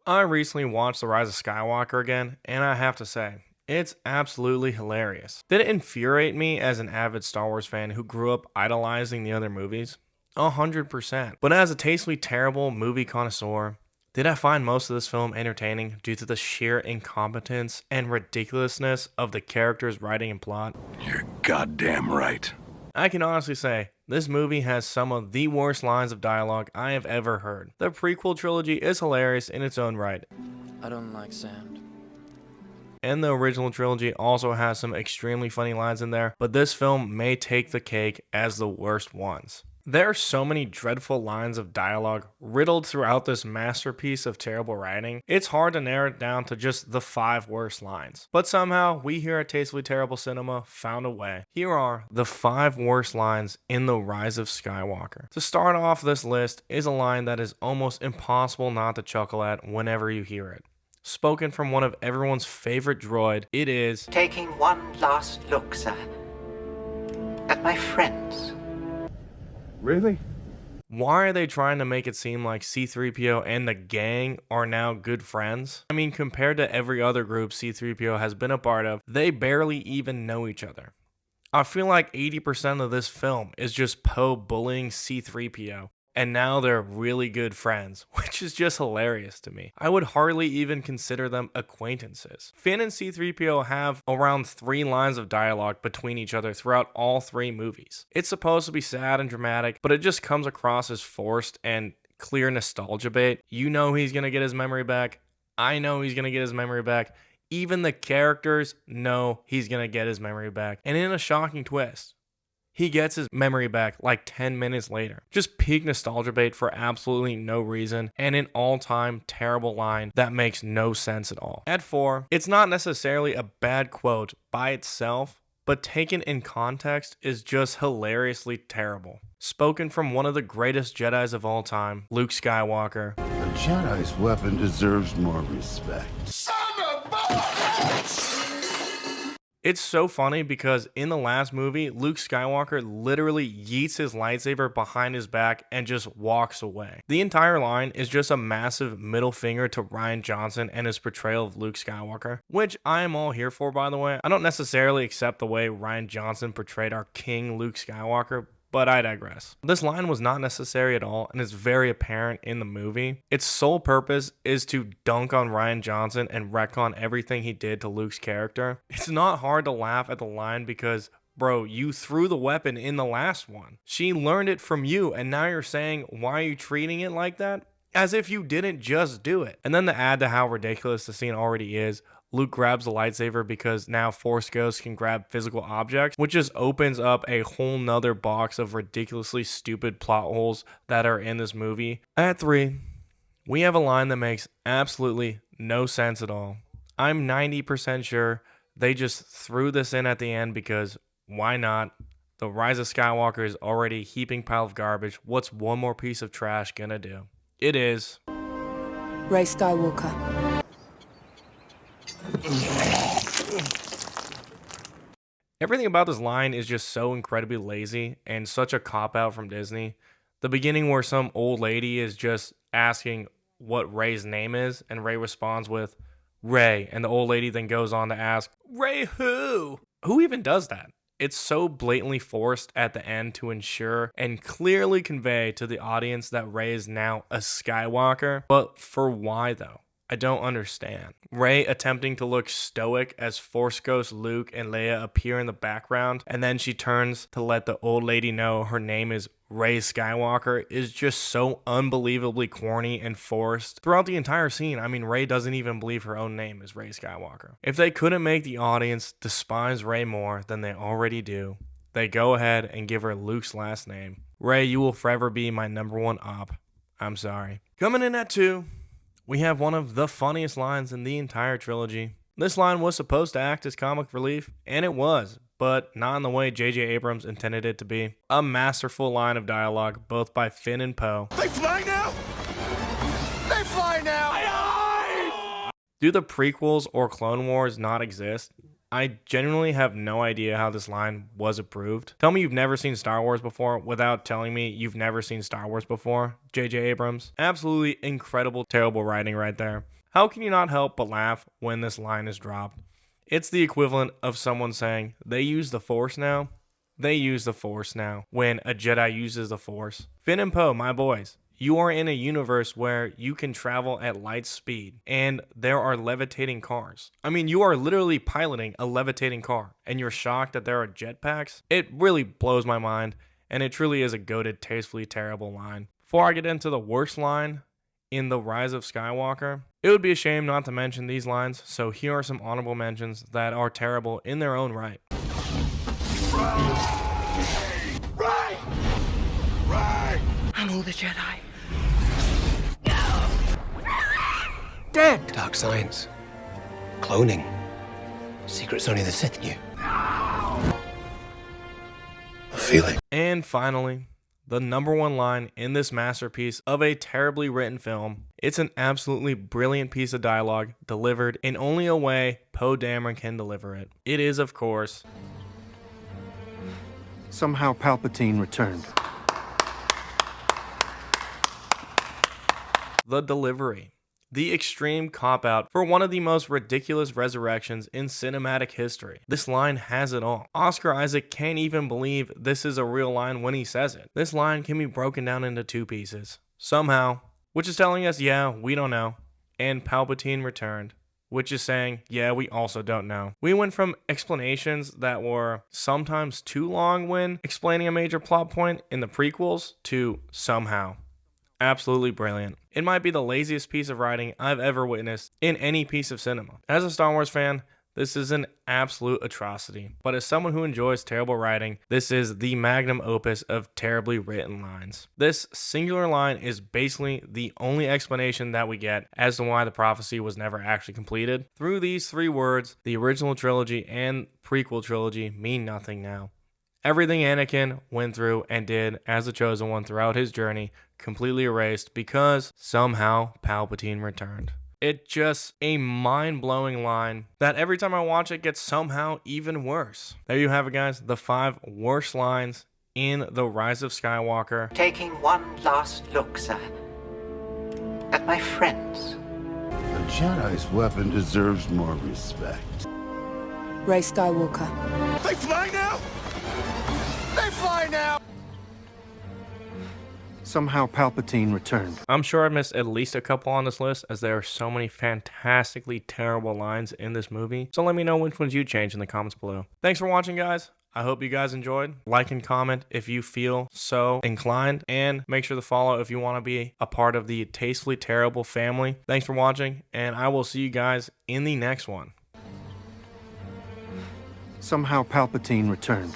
I recently watched The Rise of Skywalker again, and I have to say, it's absolutely hilarious. Did it infuriate me as an avid Star Wars fan who grew up idolizing the other movies? 100%. But as a tastefully terrible movie connoisseur, did I find most of this film entertaining due to the sheer incompetence and ridiculousness of the characters' writing and plot? You're goddamn right. I can honestly say, this movie has some of the worst lines of dialogue I have ever heard. The prequel trilogy is hilarious in its own right, I don't like sand. and the original trilogy also has some extremely funny lines in there, but this film may take the cake as the worst ones. There are so many dreadful lines of dialogue riddled throughout this masterpiece of terrible writing, it's hard to narrow it down to just the 5 worst lines. But somehow, we here at Tastefully Terrible Cinema found a way. Here are the 5 worst lines in The Rise of Skywalker. To start off this list is a line that is almost impossible not to chuckle at whenever you hear it. Spoken from one of everyone's favorite droid, it is, Taking one last look, sir, at my friends. Really? why are they trying to make it seem like C-3PO and the gang are now good friends? I mean, compared to every other group C-3PO has been a part of, they barely even know each other. I feel like 80% of this film is just Poe bullying C-3PO, and now they're really good friends, which is just hilarious to me. I would hardly even consider them acquaintances. Finn and C-3PO have around 3 lines of dialogue between each other throughout all 3 movies. It's supposed to be sad and dramatic, but it just comes across as forced and clear nostalgia bait. You know he's gonna get his memory back. I know he's gonna get his memory back. Even the characters know he's gonna get his memory back. And in a shocking twist, he gets his memory back like 10 minutes later. Just peak nostalgia bait for absolutely no reason, and an all-time terrible line that makes no sense at all. At 4, it's not necessarily a bad quote by itself, but taken in context is just hilariously terrible. Spoken from one of the greatest Jedis of all time, Luke Skywalker. A Jedi's weapon deserves more respect. It's so funny because in the last movie, Luke Skywalker literally yeets his lightsaber behind his back and just walks away. The entire line is just a massive middle finger to Rian Johnson and his portrayal of Luke Skywalker, which I am all here for, by the way. I don't necessarily accept the way Rian Johnson portrayed our king Luke Skywalker, but I digress. This line was not necessary at all and is very apparent in the movie. Its sole purpose is to dunk on Rian Johnson and retcon everything he did to Luke's character. It's not hard to laugh at the line because, bro, you threw the weapon in the last one. She learned it from you, and now you're saying, why are you treating it like that? As if you didn't just do it. And then to add to how ridiculous the scene already is, Luke grabs the lightsaber because now Force Ghosts can grab physical objects, which just opens up a whole nother box of ridiculously stupid plot holes that are in this movie. At 3, we have a line that makes absolutely no sense at all. I'm 90% sure they just threw this in at the end because why not? The Rise of Skywalker is already a heaping pile of garbage. What's one more piece of trash gonna do? It is Ray Skywalker. Everything about this line is just so incredibly lazy and such a cop-out from Disney. The beginning where some old lady is just asking what Rey's name is, and Rey responds with, Rey, and the old lady then goes on to ask, Rey who? Who even does that? It's so blatantly forced at the end to ensure and clearly convey to the audience that Rey is now a Skywalker, but for why though? I don't understand. Rey attempting to look stoic as Force Ghost Luke and Leia appear in the background, and then she turns to let the old lady know her name is Rey Skywalker is just so unbelievably corny and forced. Throughout the entire scene, I mean, Rey doesn't even believe her own name is Rey Skywalker. If they couldn't make the audience despise Rey more than they already do, they go ahead and give her Luke's last name. Rey, you will forever be my #1 op. I'm sorry. Coming in at 2, we have one of the funniest lines in the entire trilogy. This line was supposed to act as comic relief, and it was, but not in the way J.J. Abrams intended it to be. A masterful line of dialogue, both by Finn and Poe. They fly now? They fly now! Do the prequels or Clone Wars not exist? I genuinely have no idea how this line was approved. Tell me you've never seen Star Wars before without telling me you've never seen Star Wars before, J.J. Abrams. Absolutely incredible, terrible writing right there. How can you not help but laugh when this line is dropped? It's the equivalent of someone saying, they use the Force now. They use the Force now when a Jedi uses the Force. Finn and Poe, my boys, you are in a universe where you can travel at light speed and there are levitating cars. I mean, you are literally piloting a levitating car and you're shocked that there are jetpacks? It really blows my mind, and it truly is a goated, tastefully terrible line. Before I get into the worst line in the Rise of Skywalker, it would be a shame not to mention these lines, so here are some honorable mentions that are terrible in their own right. Right! Right! I'm all the Jedi. Dead. Dark science. Cloning. Secrets only the Sith knew. A feeling. And finally, the number one line in this masterpiece of a terribly written film. It's an absolutely brilliant piece of dialogue delivered in only a way Poe Dameron can deliver it. It is, of course, somehow Palpatine returned. the delivery. The extreme cop-out for one of the most ridiculous resurrections in cinematic history. This line has it all. Oscar Isaac can't even believe this is a real line when he says it. This line can be broken down into two pieces. Somehow, which is telling us, yeah, we don't know, and Palpatine returned, which is saying, yeah, we also don't know. We went from explanations that were sometimes too long when explaining a major plot point in the prequels to somehow. Absolutely brilliant. It might be the laziest piece of writing I've ever witnessed in any piece of cinema. As a Star Wars fan, this is an absolute atrocity. But as someone who enjoys terrible writing, this is the magnum opus of terribly written lines. This singular line is basically the only explanation that we get as to why the prophecy was never actually completed. Through these three words, the original trilogy and prequel trilogy mean nothing now. Everything Anakin went through and did as the Chosen One throughout his journey completely erased because somehow Palpatine returned. It's just a mind-blowing line that every time I watch it gets somehow even worse. There you have it, guys. The 5 worst lines in The Rise of Skywalker. Taking one last look, sir, at my friends. A Jedi's weapon deserves more respect. Rise Skywalker. They fly now! They fly now! Somehow Palpatine returned. I'm sure I missed at least a couple on this list, as there are so many fantastically terrible lines in this movie. So let me know which ones you changed in the comments below. Thanks for watching, guys. I hope you guys enjoyed. Like and comment if you feel so inclined, and make sure to follow if you want to be a part of the Tastefully Terrible family. Thanks for watching, and I will see you guys in the next one. Somehow Palpatine returned.